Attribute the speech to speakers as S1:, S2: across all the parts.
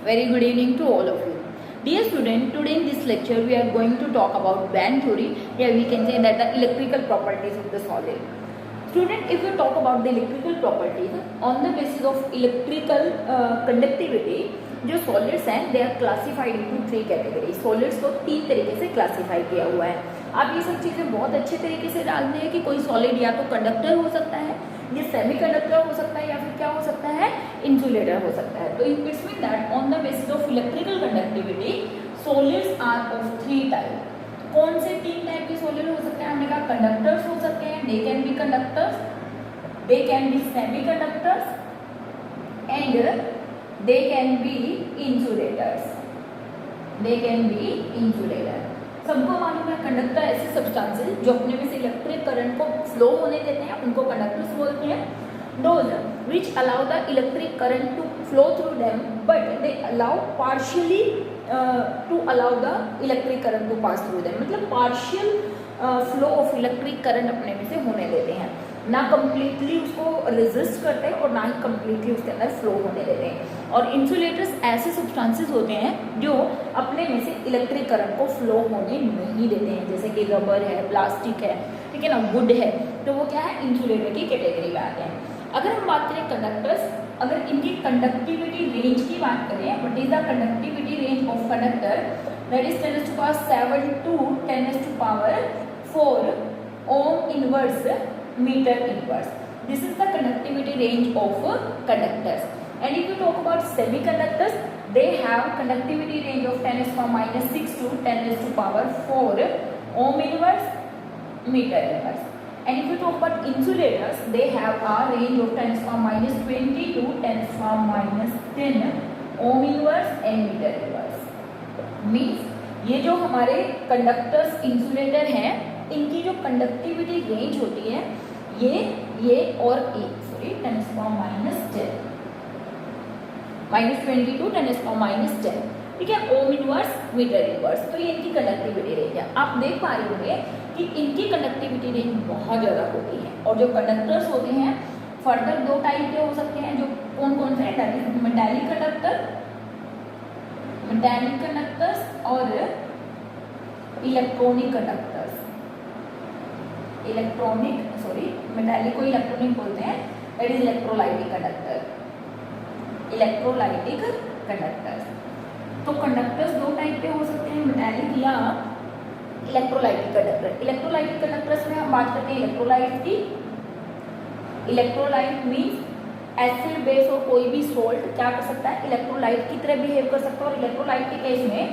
S1: very good evening to all of you. Dear student, today in this lecture we are going to talk about band theory. Here we can say that the electrical properties of the solid. Student, if you talk about the electrical properties on the basis of electrical conductivity, जो solids हैं they are classified into three category. Solids को तीन तरीके से classify किया हुआ है. आप ये सब चीज़ें बहुत अच्छे तरीके से जानते हैं कि कोई सॉलिड या तो कंडक्टर हो सकता है, ये सेमी कंडक्टर हो सकता है, या फिर क्या हो सकता है, इंसुलेटर हो सकता है. तो it's mean that on the basis of electrical conductivity solids are of three type. कौन से तीन टाइप के सॉलिड हो सकते हैं? हमने कहा कंडक्टर्स हो सकते हैं, they can be conductors, they can be semi conductors and they can be insulators. They can be insulator. सबको मालूम है कंडक्टर ऐसे सब्सटेंसेस जो अपने में से इलेक्ट्रिक करंट को फ्लो होने देते हैं उनको कंडक्टर्स बोलते हैं. Those which allow the electric current to flow through them, but they allow partially to allow the electric current to pass through them. मतलब partial flow of electric current अपने में से होने देते हैं, ना कम्प्लीटली उसको रेजिस्ट करते हैं और ना ही कम्प्लीटली उसके अंदर फ्लो होने देते हैं. और इंसुलेटर्स ऐसे सब्सटेंसेस होते हैं जो अपने में से इलेक्ट्रिक करंट को फ्लो होने नहीं देते हैं, जैसे कि रबर है, प्लास्टिक है, ठीक है ना, वुड है, तो वो क्या है, इंसुलेटर की कैटेगरी में आते हैं. अगर हम बात करें कंडक्टर्स, अगर इनकी कंडक्टिविटी रेंज की बात करें, what is the conductivity range of conductor, that is 10⁻⁷ to 10⁴ ohm inverse meter inverse. This is the conductivity range of conductors. And if you talk about semiconductors, they have conductivity range of 10⁻⁶ to 10⁴ ohm inverse meter inverse. And if you talk about insulators, they have a range of 10⁻20 to 10⁻10 ohm inverse and meter inverse. Means ये जो हमारे conductors insulator हैं इनकी जो conductivity range होती है ये और सॉरी 10⁻10 -20 to 10⁻10, ठीक है, ओम इनवर्स मीटर इनवर्स. तो ये इनकी कंडक्टिविटी रेंज है. आप देख पा रहे होंगे कि इनकी कंडक्टिविटी रेंज बहुत ज़्यादा होती है. और जो कंडक्टर्स होते हैं फर्दर दो टाइप के हो सकते हैं, जो कौन से हैं, मेटालिक कंडक्टर्स और इलेक्ट्रॉनिक कंडक्टर्स. मेटालिक को इलेक्ट्रॉनिक बोलते हैं, दैट इज इलेक्ट्रोलाइटिक कंडक्टर्स. तो कंडक्टर्स दो टाइप के हो सकते हैं, मेटालिक या इलेक्ट्रोलाइटिक कंडक्टर. इलेक्ट्रोलाइटिक कंडक्टर्स में हम बात करते हैं इलेक्ट्रोलाइट की. इलेक्ट्रोलाइट मीन्स एसिड बेस और कोई भी सोल्ट क्या कर सकता है, इलेक्ट्रोलाइट की तरह बिहेव कर सकता है. और इलेक्ट्रोलाइट के केस में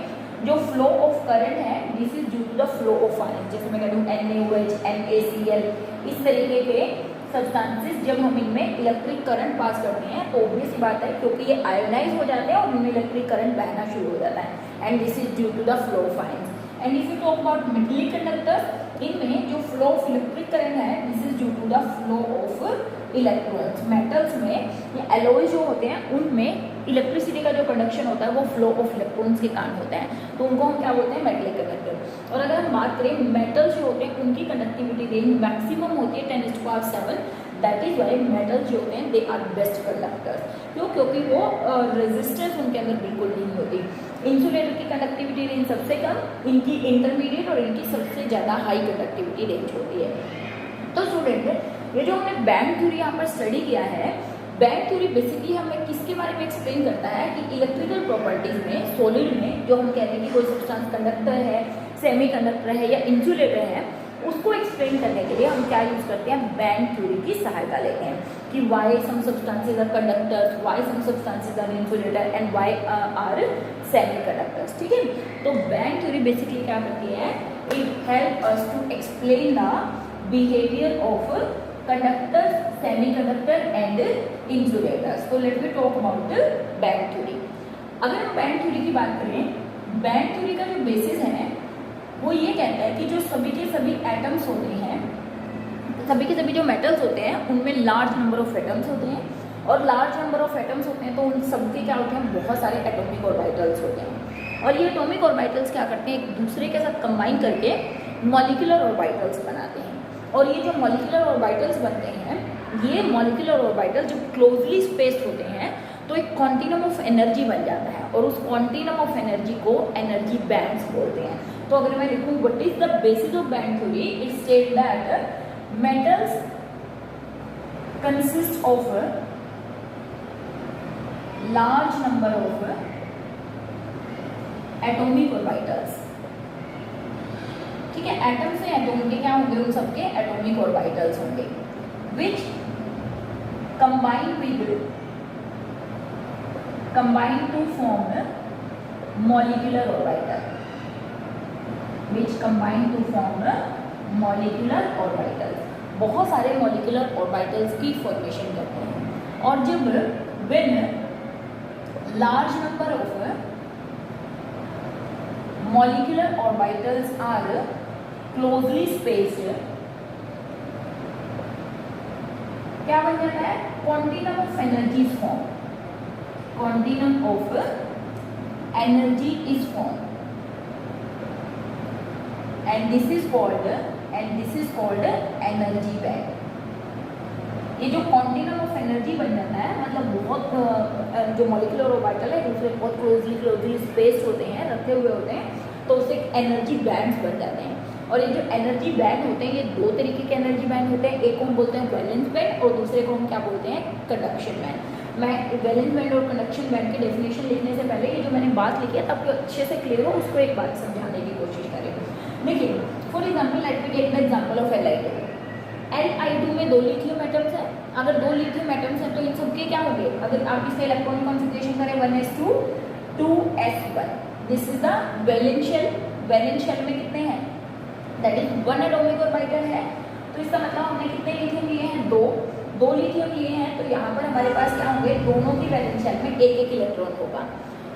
S1: जो फ्लो ऑफ करंट है this is due to the flow of ion. जैसे मैं कहती हूँ NaOH, NaCl, इस तरीके के सब्सटेंसेस जब हम इनमें इलेक्ट्रिक करंट पास करते हैं तो ऑब्वियस सी बात है क्योंकि ये आयोनाइज हो जाते हैं और इनमें इलेक्ट्रिक करंट बहना शुरू हो जाता है. And this is due to the flow of ion. And if you talk about metallic conductors, इनमें जो फ्लो ऑफ इलेक्ट्रिक करंट है this is due to the flow of electrons. Metals में ये एलॉय जो होते हैं उनमें इलेक्ट्रिसिटी का जो कंडक्शन होता है वो फ्लो ऑफ इलेक्ट्रॉन्स के कारण होता है, तो उनको हम क्या बोलते हैं, मेटालिक कंडक्टर. और अगर हम बात करें मेटल्स जो होते हैं उनकी कंडक्टिविटी रेंज मैक्सिमम होती है 10⁻⁷. दैट इज वाई मेटल्स जो होते हैं दे आर बेस्ट कंडक्टर्स. क्यों? क्योंकि वो रेजिस्टेंस उनके अंदर बिल्कुल नहीं होती. इंसुलेटर की कंडक्टिविटी रेंज सबसे कम, इनकी इंटरमीडिएट और इनकी सबसे ज़्यादा हाई कंडक्टिविटी रेंज होती है. तो स्टूडेंट ये जो हमने बैंड थ्योरी यहाँ पर स्टडी किया है, बैंड थ्योरी बेसिकली हमें किसके बारे में एक्सप्लेन करता है कि इलेक्ट्रिकल प्रॉपर्टीज में सॉलिड में जो हम कहते हैं कि कोई सब्सटेंस कंडक्टर है, सेमी कंडक्टर है या इंसुलेटर है, उसको एक्सप्लेन करने के लिए हम क्या यूज करते हैं, बैंड थ्योरी की सहायता लेते हैं कि why some substances are conductors, why some substances are insulator and why are semiconductors. ठीक है, तो बैंड थ्योरी बेसिकली क्या करती है, it help us to explain the behaviour of conductors, semiconductor and insulators. तो let me talk about band theory. अगर हम band theory की बात करें, बैंड थ्योरी का जो बेसिस है वो ये कहता है कि जो सभी के सभी एटम्स होते हैं, सभी के सभी जो मेटल्स होते हैं उनमें लार्ज नंबर ऑफ एटम्स होते हैं. और लार्ज नंबर ऑफ एटम्स होते हैं तो उन सबके क्या होते हैं, बहुत सारे एटॉमिक ऑर्बिटल्स होते हैं. और ये एटॉमिक ऑर्बिटल्स क्या करते हैं, एक दूसरे के साथ कंबाइन करके मॉलिक्यूलर ऑर्बिटल्स बनाते हैं. और ये जो मॉलिक्यूलर ऑर्बिटल्स बनते हैं, ये मॉलिक्यूलर ऑर्बिटल जो क्लोजली स्पेस्ड होते हैं तो एक क्वांटिनम ऑफ एनर्जी बन जाता है और उस क्वांटिनम ऑफ एनर्जी को एनर्जी बैंड्स बोलते हैं। तो अगर मैं लिखूं what is the basis of band theory, it state that metals consist of large number of atomic orbitals. ठीक है, एटम से एटॉम के क्या होंगे, उन सबके एटॉमिक ऑर्बिटल्स होंगे विच combine to form molecular orbital, which combine to form molecular orbitals। बहुत सारे molecular orbitals की formation करते हैं। और जब when large number of molecular orbitals are closely spaced, क्या बन जाता है, quantum of energy is formed, quantum of energy is formed, and this is called energy band। ये जो quantum of energy बन जाता है, मतलब बहुत जो molecular orbital है दूसरे बहुत closely spaced होते हैं, रखे हुए होते हैं, तो उससे एनर्जी बैंड्स बन जाते हैं। और ये जो एनर्जी बैंड होते हैं, ये दो तरीके के एनर्जी बैंड होते हैं, एक को हम बोलते हैं वैलेंस बैंड और दूसरे को हम क्या बोलते हैं, कंडक्शन बैंड। मैं वैलेंस बैंड और कंडक्शन बैंड की डेफिनेशन लिखने से पहले ये जो मैंने बात लिखी है ताकि अच्छे से क्लियर हो, उसको एक बात समझाने की कोशिश करें। देखिए for example let me take the example of Li2 में दो लिथियम एटम्स हैं। अगर दो लिथियम एटम्स हैं तो इन सबके क्या होंगे, अगर आप इसका इलेक्ट्रॉनिक कॉन्फ़िगरेशन करें 1s2 2s1, this is the valence shell. Valence shell में कितने हैं, दैट इज 1 एटॉमिक ऑर्बिटल है। तो इसका मतलब हमने कितने लिथियम लिए हैं, दो लिथियम लिए हैं। तो यहाँ पर हमारे पास क्या होंगे, दोनों की वैलेंस शेल में एक एक इलेक्ट्रॉन होगा।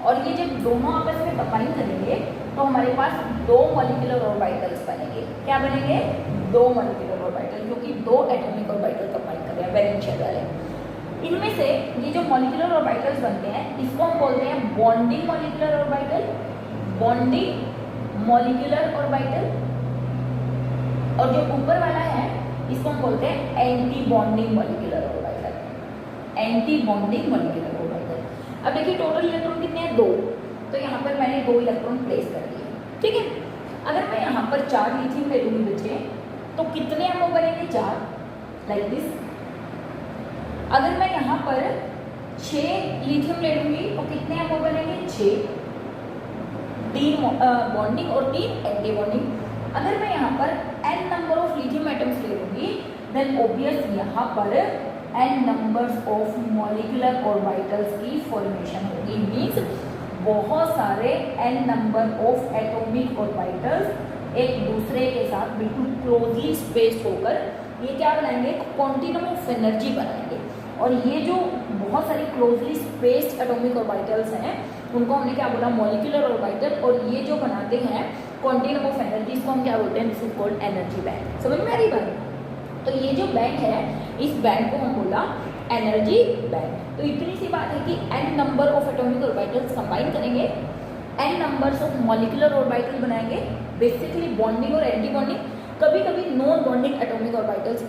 S1: और ये जब दोनों आपस में कंबाइन करेंगे तो हमारे पास दो मॉलिक्यूलर ऑर्बिटल्स बनेंगे। क्या बनेंगे, दो मॉलिक्यूलर ऑर्बिटल, क्योंकि दो एटॉमिक ऑर्बिटल कंबाइन कर रहे हैं वैलेंस शेल वाले। इनमें से ये जो मॉलिक्यूलर ऑर्बिटल्स बनते हैं इसको हम बोलते हैं bonding molecular orbital, bonding molecular orbital. और जो ऊपर वाला है इसको हम बोलते हैं anti bonding molecular orbital, anti bonding molecular orbital. अब देखिए टोटल इलेक्ट्रॉन कितने हैं, दो। तो यहाँ पर मैंने दो इलेक्ट्रॉन प्लेस कर दिए। ठीक है, अगर मैं यहाँ पर 4 लिथियम ले लूँगी बच्चे, तो कितने एमओ बनेंगे, 4, लाइक दिस। अगर मैं यहाँ पर 6 लिथियम ले लूँगी तो कितने एमओ बनेंगे, 6, 3 बॉन्डिंग और 3 एंटी बॉन्डिंग। अगर मैं यहाँ पर n number of lithium atoms ले लूँगी देन ऑब्वियस यहाँ पर n numbers of molecular orbitals की फॉर्मेशन होगी। मीन्स बहुत सारे n number of atomic orbitals एक दूसरे के साथ बिल्कुल क्लोजली स्पेस्ड होकर ये क्या बनाएंगे, क्वांटिटम ऑफ एनर्जी बनाएंगे। और ये जो बहुत सारी क्लोजली स्पेस्ड एटॉमिक ऑर्बिटल्स हैं उनको हमने क्या बोला, मॉलिक्यूलर ऑर्बिटल। और ये जो बनाते हैं क्वांटिटम ऑफ एनर्जी, इसको हम क्या बोलते हैं, this is called energy band. समझ में आ रही बात। तो ये जो बैंड है इस बैंड को हम बोला एनर्जी बैंड। तो इतनी सी बात है कि n number of atomic orbitals combine करेंगे, n numbers of molecular orbital बनाएंगे, बेसिकली बॉन्डिंग और एंटी बॉन्डिंग। कभी कभी नॉन बॉन्डिंग एटॉमिक ऑर्बिटल्स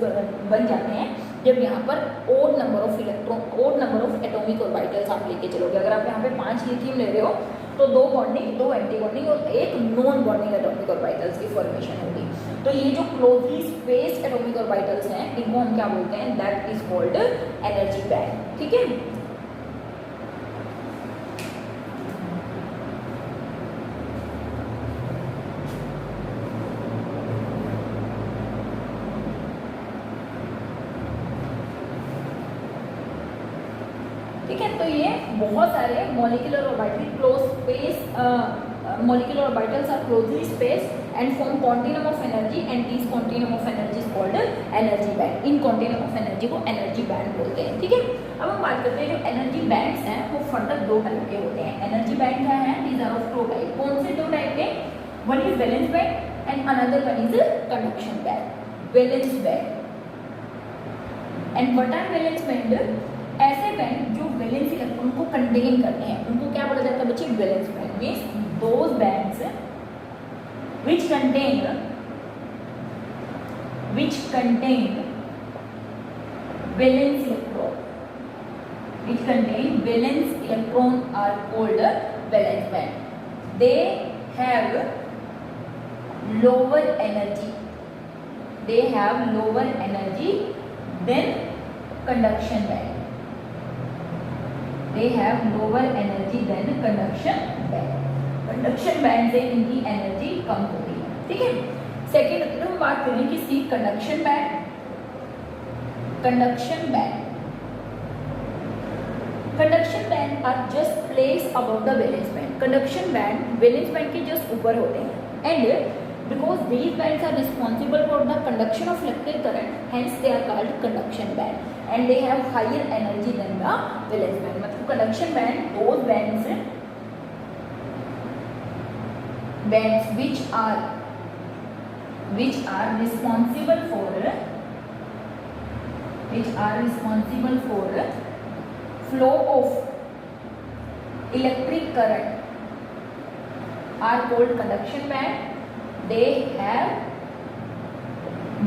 S1: बन जाते हैं जब यहाँ पर odd number of electron, odd number of atomic orbitals आप लेके चलोगे। अगर आप यहाँ पे 5 लिथियम ले रहे हो तो 2 बॉन्डिंग, 2 एंटी बॉन्डिंग और 1 नॉन बॉन्डिंग एटॉमिक ऑर्बिटल्स की फॉर्मेशन होगी। तो ये जो क्लोजली स्पेस्ड एटॉमिक ऑर्बिटल्स हैं इनको हम क्या बोलते हैं, that is called energy band. ठीक है, ठीक है। तो ये बहुत सारे molecular orbital close space molecular orbitals are closely spaced and form continuum of energy and this continuum of energy is called energy band। In continuum of energy को energy band बोलते हैं। ठीक है, अब हम बात करते हैं जो energy bands हैं वो फर्दर 2 टाइप के होते हैं। energy band क्या है, these are of 2 टाइप। कौन से 2 टाइप के, one is valence band and another one is conduction band। valence band and what are valence band, ऐसे बैंड जो वैलेंस इलेक्ट्रॉन को कंटेन करते हैं उनको क्या बोला जाता है बच्चे, valence band. Means those bands which contain valence electron, which contain valence electron are called valence band. They have lower energy. They have lower energy than conduction band. They have lower energy than conduction band. Conduction band से इनकी energy कम होती है, ठीक है। Second हम बात करें कि see conduction band. Conduction band are just place about the valence band. Conduction band valence band के जस्ट ऊपर होते हैं and because these bands are responsible for the conduction of electric current, hence they are called conduction band and they have higher energy than the valence band. मतलब conduction band those bands which are responsible for flow of electric current are called conduction band. They have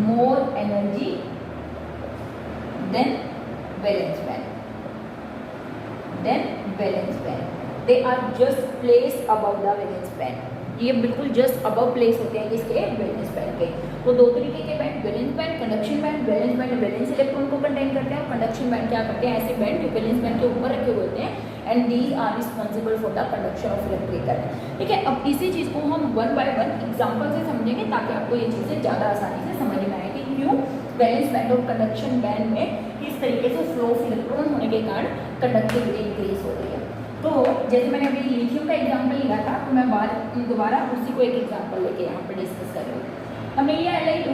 S1: more energy than valence band. They are just placed above the valence band. ये बिल्कुल just above place होते हैं किसके, valence band के। तो दो तरीके के band, valence band, conduction band. Valence band valence electron को कंटेन करते हैं, कंडक्शन बैंड क्या करते हैं, ऐसे बैंड जो वैलेंस बैंड के ऊपर रखे हुए होते हैं and these are responsible for the conduction of electric current, ठीक है। अब इसी चीज़ को हम वन बाय वन एग्जाम्पल से समझेंगे ताकि आपको ये चीज़ें ज़्यादा आसानी से समझ में आए कि क्यों वैलेंस बैंड और कंडक्शन बैंड में किस तरीके से फ्लो ऑफ इलेक्ट्रॉन होने के कारण कंडक्टिविटी इंक्रीज हो रही है। तो जैसे मैंने अभी लिथियम का एग्जांपल लिया था, तो मैं दोबारा उसी को एक एग्जांपल लेके यहाँ पर डिस्कस कर रही हूँ। हमने लिया Li2,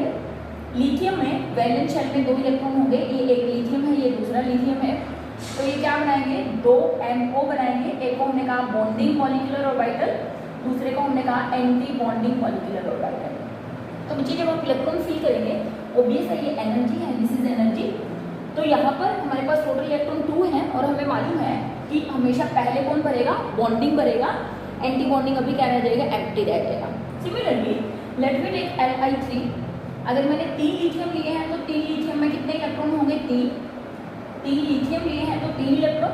S1: लिथियम में वैलेंस शेल में 2 इलेक्ट्रॉन होंगे, ये एक लिथियम है, ये दूसरा लिथियम है। तो ये क्या बनाएंगे, 2 MO बनाएंगे। एक को हमने कहा बॉन्डिंग मॉलिक्यूलर ऑर्बिटल, दूसरे को हमने कहा एंटी बॉन्डिंग मॉलिक्यूलर ऑर्बिटल। तो बच्चे जब आप इलेक्ट्रॉन फील करेंगे, ऑब्वियस है ये एनर्जी है, दिस इज एनर्जी। तो यहाँ पर हमारे पास टोटल इलेक्ट्रॉन 2 हैं और हमें मालूम है कि हमेशा पहले कौन भरेगा, बॉन्डिंग भरेगा, एंटी बॉन्डिंग अभी क्या रह जाएगा, एम्प्टी रह जाएगा। Similarly let me take Li3। अगर मैंने 3 लिथियम लिए हैं तो 3 लिथियम में कितने इलेक्ट्रॉन होंगे, 3 लिथियम लिए हैं तो 3 इलेक्ट्रॉन।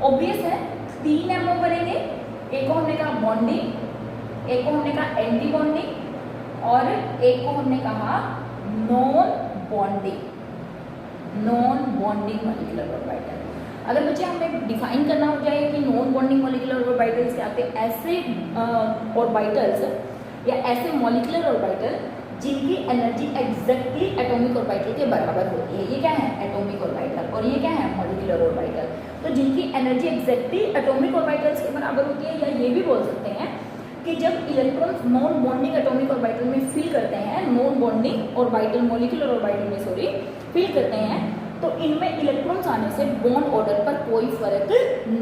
S1: ऑब्वियस है 3 MO बनेंगे, एक को हमने कहा बॉन्डिंग, एक को हमने कहा एंटी बॉन्डिंग और एक को हमने कहा नॉन बॉन्डिंग मॉलिक्यूलर ऑर्बिटल। अगर बच्चे हमें डिफाइन करना हो जाए कि नॉन बॉन्डिंग मॉलिक्यूलर ऑर्बिटल्स क्या होते हैं, ऐसे ऑर्बिटल्स या ऐसे मॉलिक्यूलर ऑर्बिटल जिनकी एनर्जी एग्जैक्टली एटॉमिक ऑर्बिटल के बराबर होती है। ये क्या है, एटॉमिक ऑर्बिटल, और ये क्या है, मॉलिक्यूलर ऑर्बिटल। तो जिनकी एनर्जी एग्जैक्टली एटॉमिक ऑर्बिटल्स के बराबर होती है, या ये भी बोल सकते हैं कि जब electrons non bonding atomic orbital में फील करते हैं, non bonding orbital molecular orbital में फील करते हैं, तो इनमें इलेक्ट्रॉन्स आने से बॉन्ड ऑर्डर पर कोई फर्क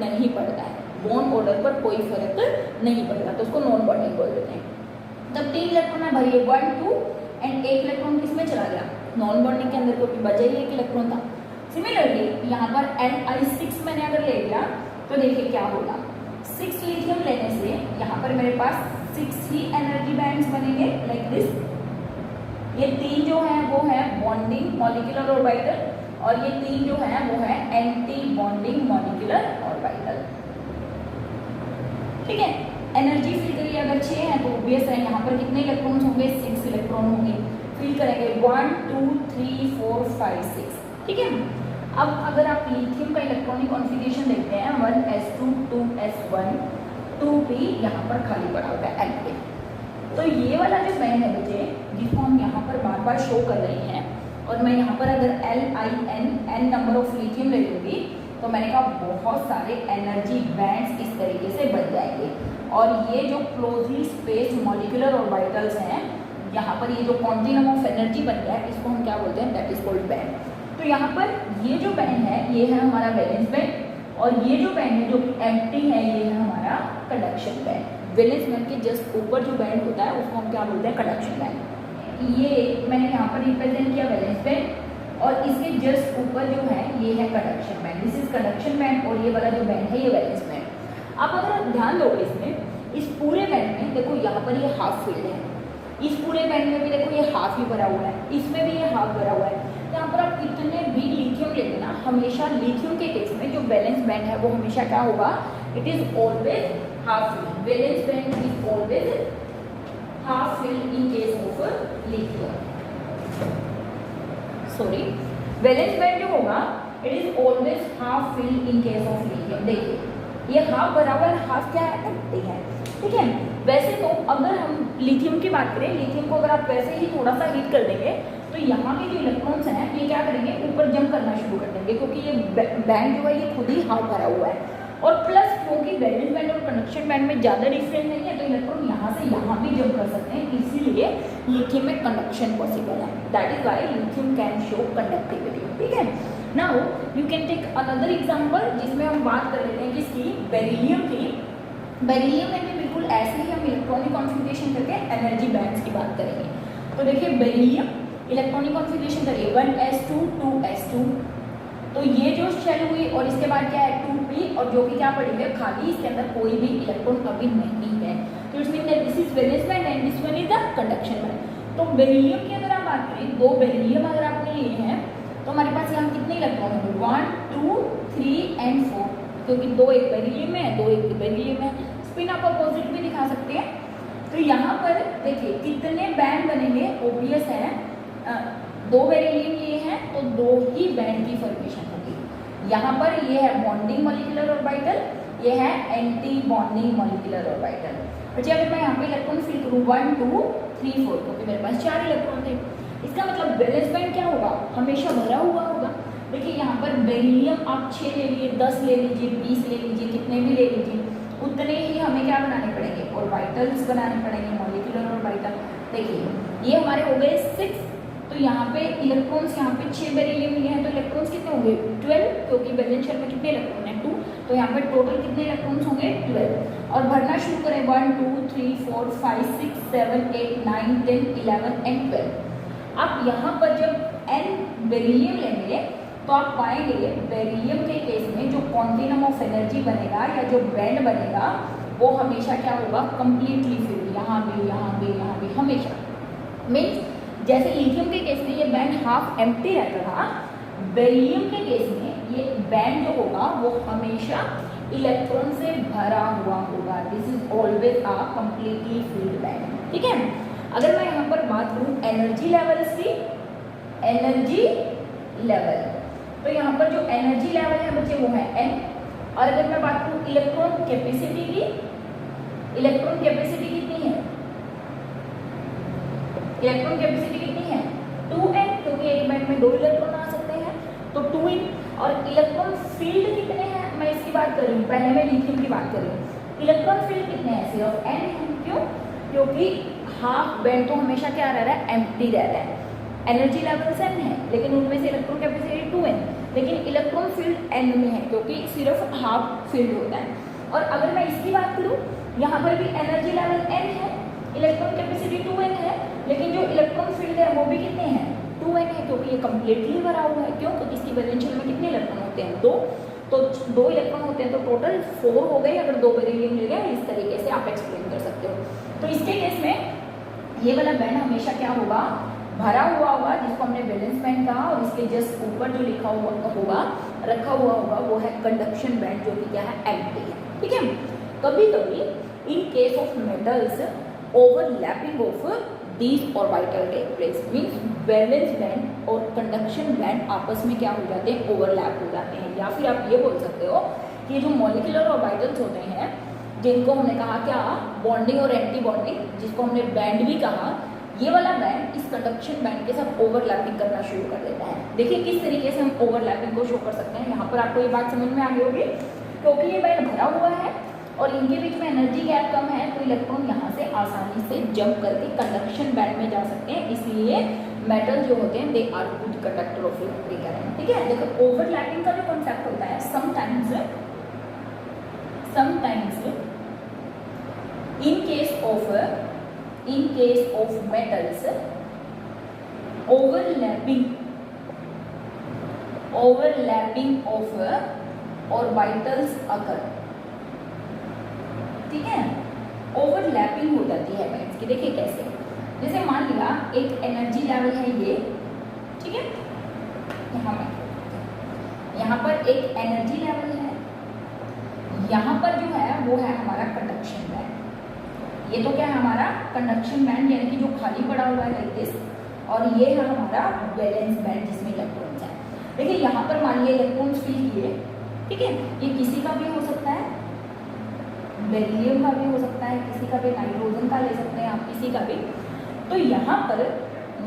S1: नहीं पड़ता है, बॉन्ड ऑर्डर पर कोई फर्क नहीं पड़ता, तो उसको नॉन बॉन्डिंग बोल देते हैं। तब 3 इलेक्ट्रॉन है भरिए 1 2 एंड एक इलेक्ट्रॉन किसमें चला गया, नॉन बॉन्डिंग के अंदर, क्योंकि बचा ही एक इलेक्ट्रॉन था। सिमिलरली यहाँ पर Li6 मैंने अगर ले लिया तो देखिए क्या होगा, 6 लिथियम लेने से यहाँ पर मेरे पास 6 ही एनर्जी बैंड्स बनेंगे लाइक दिस। ये 3 जो है वो है बॉन्डिंग मॉलिक्यूलर ऑर्बिटल और ये 3 जो है वो है एंटी बॉन्डिंग मॉलिक्यूलर ऑर्बिटल, ठीक है। एनर्जी फील करिए, अगर 6 है तो ऑब्वियस है यहाँ पर कितने इलेक्ट्रॉन्स होंगे, 6 इलेक्ट्रॉन होंगे। फील करेंगे 1 2 3 4 5 6, ठीक है। अब अगर आप लिथियम का इलेक्ट्रॉनिक कॉन्फ़िगरेशन देखते हैं 1s2 2s1 2p यहाँ पर खाली पड़ा हुआ है एम्प्टी। तो ये वाला जो बैंड है बच्चे, जिसको हम यहाँ पर बार बार शो कर रहे हैं, और मैं यहाँ पर अगर Lin नंबर ऑफ लिथियम ले लूँगी तो मैंने कहा बहुत सारे एनर्जी बैंड्स इस तरीके से बन जाएंगे। और ये जो क्लोजली स्पेस्ड मॉलिक्यूलर ऑर्बिटल्स हैं, यहाँ पर ये जो कॉन्टिन्यूम ऑफ एनर्जी बन गया है, इसको हम क्या बोलते हैं, दैट इज कॉल्ड बैंड। तो यहाँ पर ये जो बैंड है ये है हमारा वैलेंस बैंड, और ये जो बैंड है जो एम्प्टी है ये है हमारा कंडक्शन बैंड। वैलेंस बैंड के जस्ट ऊपर जो बैंड होता है उसको हम क्या बोलते हैं, कंडक्शन बैंड। ये मैंने यहाँ पर रिप्रेजेंट किया वैलेंस बैंड, और इसके जस्ट ऊपर जो है ये है conduction band, this is conduction band, और ये वाला जो बैंड है ये वैलेंस बैंड। अब अगर आप ध्यान दोगे इसमें, इस पूरे बैंड में देखो यहाँ पर ये हाफ फील्ड है, इस पूरे बैंड में भी देखो ये हाफ ही भरा हुआ है, इसमें भी ये हाफ भरा हुआ है। यहाँ पर आप कितने भी लिथियम लिथियम ले लेना, हमेशा लिथियम के केस में जो वैलेंस बैंड है वो हमेशा क्या होगा, it is always half fill, valence band is always half fill in case of lithium, sorry valence band जो होगा it is always half fill in case of lithium. देखिए ये हाफ बराबर हाफ क्या है, एम्प्टी है, ठीक है। वैसे तो अगर हम लिथियम की बात करें, लिथियम को अगर आप वैसे ही थोड़ा सा हीट कर देंगे तो यहाँ के जो इलेक्ट्रॉन्स हैं ये क्या करेंगे, ऊपर जंप करना शुरू कर देंगे, क्योंकि ये बैंड जो है ये खुद ही हाफ भरा हुआ है। और प्लस क्योंकि वैलेंस बैंड और कंडक्शन बैंड में ज़्यादा डिफरेंस नहीं है तो इलेक्ट्रॉन यहाँ से यहाँ भी जंप कर सकते हैं, इसीलिए लिथियम में कंडक्शन पॉसिबल है, that is why lithium can show conductivity, ठीक है। Now you can take another example जिसमें हम बात कर लेते हैं किसकी, बेरिलियम की। बेरिलियम में भी बिल्कुल ऐसे ही हम इलेक्ट्रॉनिक कॉन्फ़िगरेशन करके एनर्जी बैंड्स की बात करेंगे। तो देखिए बेरिलियम इलेक्ट्रॉनिक कॉन्फ़िगरेशन करिए 1s2 2s2, तो ये जो शेल हुई और इसके बाद क्या है 2p, और जो कि क्या पड़ी है खाली, इसके अंदर कोई भी इलेक्ट्रॉन अभी नहीं है, तो it's mean that this is valence band and this one is the conduction band. तो बेरिलियम की अगर आप बात करें, दो बेरिलियम अगर आपने लिए हैं तो हमारे पास यहाँ कितने इलेक्ट्रॉन होंगे, 1 2 3 एंड 4, क्योंकि दो एक बेरिलियम में है, दो एक बेरिलियम है, स्पिन आप अपोजिट भी दिखा सकते हैं। तो यहाँ पर देखिए कितने बैंड बनेंगे, ओबियस है, दो बेरिलियम लिए हैं तो दो ही बैंड की फॉर्मेशन होगी। यहाँ पर ये है बॉन्डिंग मॉलिक्यूलर ऑर्बिटल, ये है एंटी बॉन्डिंग मॉलिक्यूलर ऑर्बिटल। अच्छा अगर मैं यहाँ पे इलेक्ट्रॉन फिल करूँ 1 2 3 4, क्योंकि मेरे पास 4 इलेक्ट्रॉन थे, इसका मतलब वैलेंस बैंड क्या होगा, हमेशा भरा हुआ होगा। देखिए यहाँ पर बेरिलियम आप 6 ले लीजिए, 10 ले लीजिए, 20 ले लीजिए, कितने भी ले लीजिए, उतने ही हमें क्या बनाने पड़ेंगे, ऑर्बिटल्स बनाने पड़ेंगे, मॉलिक्यूलर ऑर्बिटल। देखिए ये हमारे हो गए 6, तो यहाँ पे इलेक्ट्रॉन्स, यहाँ पे 6 बेरिलियम लिए हैं तो इलेक्ट्रॉन्स कितने होंगे 12, क्योंकि वैलेंस शेल में कितने इलेक्ट्रॉन है 2, तो यहाँ पे टोटल कितने इलेक्ट्रॉन्स होंगे 12। और भरना शुरू करें 1 2 3 4 5 6 7 8 9 10 11 एंड 12। आप यहाँ पर जब n बेरिलियम लेंगे तो आप पाएंगे बेरिलियम के केस में जो क्वांटिटम ऑफ एनर्जी बनेगा या जो बैंड बनेगा वो हमेशा क्या होगा, कंप्लीटली फिल्ड, यहाँ भी यहाँ भी यहाँ भी, हमेशा। मीन्स जैसे लिथियम के केस में ये बैंड हाफ एम्प्टी रहता था, बेरिलियम के केस में ये बैंड जो होगा वो हमेशा इलेक्ट्रॉन से भरा हुआ होगा, this is always a completely filled band, ठीक है। अगर मैं यहाँ पर बात करूँ एनर्जी लेवल्स की, एनर्जी लेवल, तो यहाँ पर जो एनर्जी लेवल है बच्चे वो है n। और अगर मैं बात करूँ इलेक्ट्रॉन कैपेसिटी की, इलेक्ट्रॉन कैपेसिटी कितनी है, इलेक्ट्रॉन कैपेसिटी कितनी है 2n, क्योंकि एक बैंड में 2 इलेक्ट्रॉन आ सकते हैं तो 2n। और इलेक्ट्रॉन फील्ड कितने हैं, मैं इसकी बात कर रही हूँ, पहले मैं लिथियम की बात कर रही हूँ। इलेक्ट्रॉन फील्ड कितने हैं, सिर्फ n है, क्यों, क्योंकि हाफ बैंड तो हमेशा क्या रह रहा है, एम्प्टी रह रहा है। एनर्जी लेवल n है लेकिन उनमें से इलेक्ट्रॉन कैपेसिटी 2n, लेकिन इलेक्ट्रॉन फील्ड n में है क्योंकि सिर्फ हाफ फील्ड होता है। और अगर मैं इसकी बात करूँ, यहाँ पर भी एनर्जी लेवल n है, इलेक्ट्रॉन कैपेसिटी 2n है, लेकिन जो इलेक्ट्रॉन फील्ड है वो भी कितने हैं 2n है, क्योंकि ये कम्प्लीटली भरा हुआ है। क्यों, क्योंकि इसकी वैलेंस शेल में कितने इलेक्ट्रॉन होते हैं 2, तो 2 इलेक्ट्रॉन होते हैं तो टोटल 4 हो गए अगर 2 बेरिलियम ले गए, इस तरीके से आप एक्सप्लेन कर सकते हो। तो इसके केस में ये वाला बैंड हमेशा क्या होगा, भरा हुआ होगा, जिसको हमने वैलेंस बैंड कहा, और इसके जस्ट ऊपर जो लिखा हुआ होगा, रखा हुआ होगा वो है कंडक्शन बैंड, जो कि क्या है एम्प्टी है, ठीक है। कभी कभी in case of metals overlapping of these orbital take place, means valence band और कंडक्शन बैंड आपस में क्या हो जाते हैं, ओवरलैप हो जाते हैं। या फिर आप ये बोल सकते हो कि जो मॉलिक्यूलर ऑर्बिटल्स होते हैं जिनको हमने कहा क्या, बॉन्डिंग और एंटी बॉन्डिंग, जिसको हमने बैंड भी कहा, ये वाला बैंड इस कंडक्शन बैंड के साथ ओवरलैपिंग करना शुरू कर देता है। देखिए किस तरीके से हम ओवरलैपिंग को शो कर सकते हैं। यहाँ पर आपको ये बात समझ में आ गई होगी, क्योंकि ये बैंड भरा हुआ है और इनके बीच में एनर्जी गैप कम है, तो इलेक्ट्रॉन यहाँ से आसानी से जंप करके कंडक्शन बैंड में जा सकते हैं। इसलिए मेटल जो होते हैं they are good conductor of electric current, ठीक है। देखो ओवरलैपिंग का जो कॉन्सेप्ट होता है, sometimes in case of metals overlapping of orbitals occur, ठीक है। ओवरलैपिंग हो जाती है बैंड्स की। देखिए कैसे, जैसे मान लिया एक एनर्जी लेवल है ये, ठीक है, यहाँ में यहाँ पर एक एनर्जी लेवल है, यहाँ पर जो है वो है हमारा कंडक्शन बैंड। ये तो क्या है हमारा कंडक्शन बैंड, यानी कि जो खाली पड़ा हुआ है लाइक दिस, और ये है हमारा वैलेंस बैंड जिसमें इलेक्ट्रॉन्स हैं। देखिए यहाँ पर मानिए इलेक्ट्रॉन्स फील किए, ठीक है, ये किसी का भी हो सकता है, बेरिलियम का भी हो सकता है, किसी का भी, नाइट्रोजन का ले सकते हैं आप, किसी का भी। तो यहाँ पर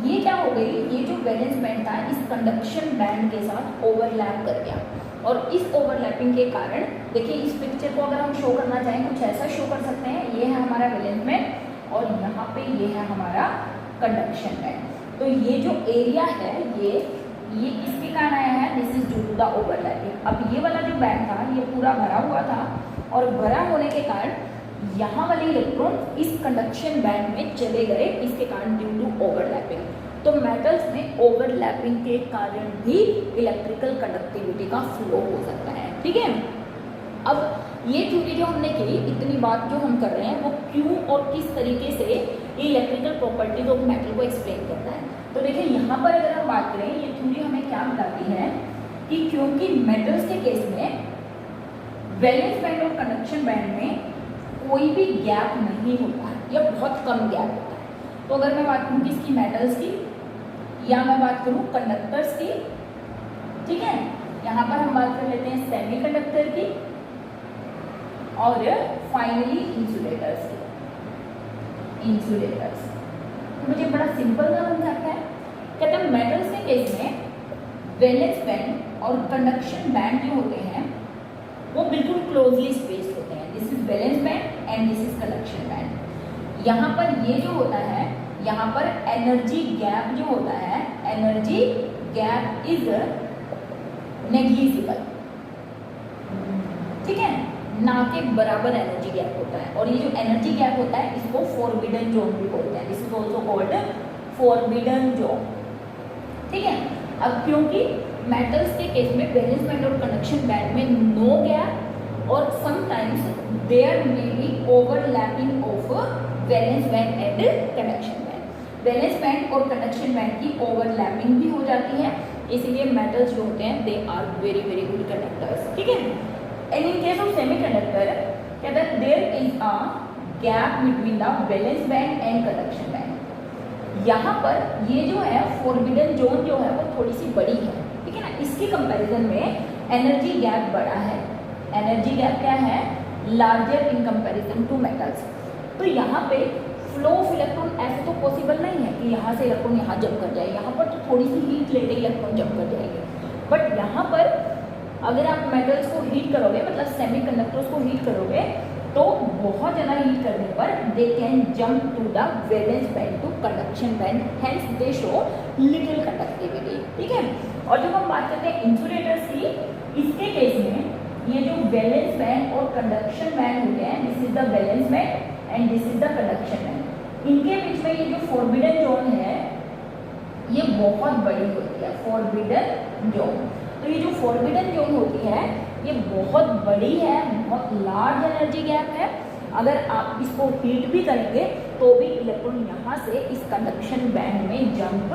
S1: ये क्या हो गई, ये जो वैलेंस बैंड था इस कंडक्शन बैंड के साथ ओवरलैप कर गया, और इस ओवरलैपिंग के कारण देखिए इस पिक्चर को अगर हम शो करना चाहें कुछ ऐसा शो कर सकते हैं, ये है हमारा वैलेंस बैंड और यहाँ पे ये है हमारा कंडक्शन बैंड। तो ये जो एरिया है ये किसके कारण आया है, this is due to the overlapping. अब ये वाला जो बैंड था ये पूरा भरा हुआ था, और भरा होने के कारण यहाँ वाले इलेक्ट्रॉन इस कंडक्शन बैंड में चले गए, इसके कारण ड्यू टू ओवरलैपिंग। तो मेटल्स में ओवरलैपिंग के कारण भी इलेक्ट्रिकल कंडक्टिविटी का फ्लो हो सकता है, ठीक है। अब ये थ्योरी जो हमने की, इतनी बात जो हम कर रहे हैं वो क्यों और किस तरीके से ये इलेक्ट्रिकल प्रॉपर्टीज ऑफ मेटल को एक्सप्लेन करता है। तो देखिए यहाँ पर अगर हम बात करें, ये थ्योरी हमें क्या बताती है कि क्योंकि मेटल्स के केस में वैलेंस बैंड और कंडक्शन बैंड में कोई भी गैप नहीं होता है या बहुत कम गैप होता है। तो अगर मैं बात करूँ किसकी, मेटल्स की, या मैं बात करूँ कंडक्टर्स की, ठीक है, यहाँ पर हम बात कर लेते हैं सेमीकंडक्टर की और फाइनली इंसुलेटर्स की। इंसुलेटर्स मुझे बड़ा सिंपल सा कंसेप्ट है, कहते हैं मेटल्स के केस में वैलेंस बैंड और कंडक्शन बैंड जो होते हैं वो बिल्कुल क्लोजली स्पेस्ड होते हैं। This is valence band and this is conduction band. यहाँ पर ये जो होता है, यहाँ पर एनर्जी गैप जो होता है, एनर्जी गैप इज नेग्लिजिबल, ठीक है, ना के बराबर एनर्जी गैप होता है। और ये जो एनर्जी गैप होता है इसको फॉरबिडन जोन भी बोलते हैं, this is also called forbidden zone, ठीक है। अब क्योंकि मेटल्स के केस में वैलेंस बैंड और कंडक्शन बैंड में नो गैप और sometimes there may be overlapping of valence band and conduction band. Valence band और कंडक्शन बैंड की ओवरलैपिंग भी हो जाती है, इसलिए मेटल्स जो होते हैं they are very very good conductors, ठीक है। And in case of semiconductor कहते हैं there is a gap between the valence band and conduction band. यहाँ पर ये जो है फॉरबिडन जोन जो है वो थोड़ी सी बड़ी है, ठीक है ना, इसकी कंपैरिजन में एनर्जी गैप बड़ा है। एनर्जी गैप क्या है, larger in comparison to metals. तो यहाँ पे फ्लो ऑफ इलेक्ट्रॉन ऐसे तो पॉसिबल नहीं है कि यहाँ से इलेक्ट्रॉन यहाँ जंप कर जाए, यहाँ पर तो थोड़ी सी हीट लेते इलेक्ट्रॉन जंप कर जाएंगे। बट यहाँ पर अगर आप मेटल्स को हीट करोगे, मतलब सेमीकंडक्टर्स को हीट करोगे, तो बहुत ज़्यादा हीट करने पर they can jump to the valence band to conduction band, hence they show little conductivity, ठीक है। और जब हम बात करते हैं इंसुलेटर्स की, इसके केस में ये जो वैलेंस बैंड और कंडक्शन बैंड होते हैं, this is the valence band and this is the conduction band, इनके बीच में ये जो फॉरबिडन जोन है ये बहुत बड़ी होती है, फॉरबिडन जोन। तो ये जो फॉरबिडन जोन होती है ये बहुत बड़ी है, बहुत लार्ज एनर्जी गैप है। अगर आप इसको हीट भी करेंगे तो भी इलेक्ट्रॉन यहाँ से इस कंडक्शन बैंड में जंप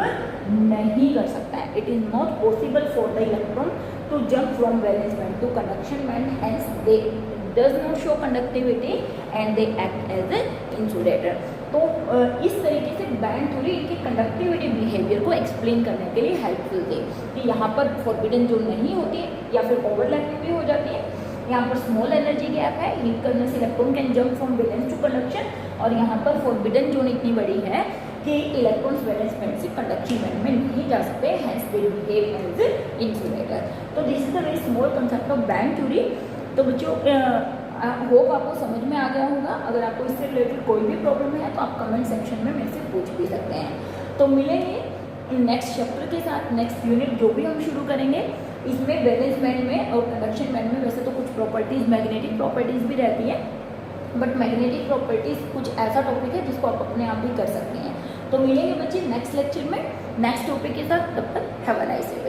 S1: नहीं कर सकता है। It is not possible for the electron to jump from valence band to conduction band, hence they does not show conductivity and they act as a insulator. तो इस तरीके से बैंड थ्योरी इनके कंडक्टिविटी बिहेवियर को explain करने के लिए helpful थी कि यहाँ पर फॉरबिडन जोन नहीं होती है या फिर ओवरलैपिंग भी हो जाती है। यहाँ पर स्मॉल एनर्जी गैप है, हीट करने से electron can jump from valence to conduction, और यहाँ पर फॉरबिडन जोन इतनी बड़ी है कि इलेक्ट्रॉन्स वैलेंस बैंड से कंडक्शन बैंड में नहीं जा सकते, hence they behave as insulator. तो this is the very small concept of band theory. तो बच्चों होप आपको समझ में आ गया होगा। अगर आपको इससे रिलेटेड कोई भी प्रॉब्लम है तो आप कमेंट सेक्शन में मेरे से पूछ भी सकते हैं। तो मिलेंगे नेक्स्ट चैप्टर के साथ, नेक्स्ट यूनिट जो भी हम शुरू करेंगे। इसमें वैलेंस बैंड में और कंडक्शन बैंड में वैसे तो कुछ प्रॉपर्टीज़, मैग्नेटिक प्रॉपर्टीज़ भी रहती है, बट मैग्नेटिक प्रॉपर्टीज़ कुछ ऐसा टॉपिक है जिसको आप अपने आप भी कर सकते हैं। तो मिलेंगे बच्चे नेक्स्ट लेक्चर में नेक्स्ट टॉपिक के साथ, तब तक हैव अ नाइस डे।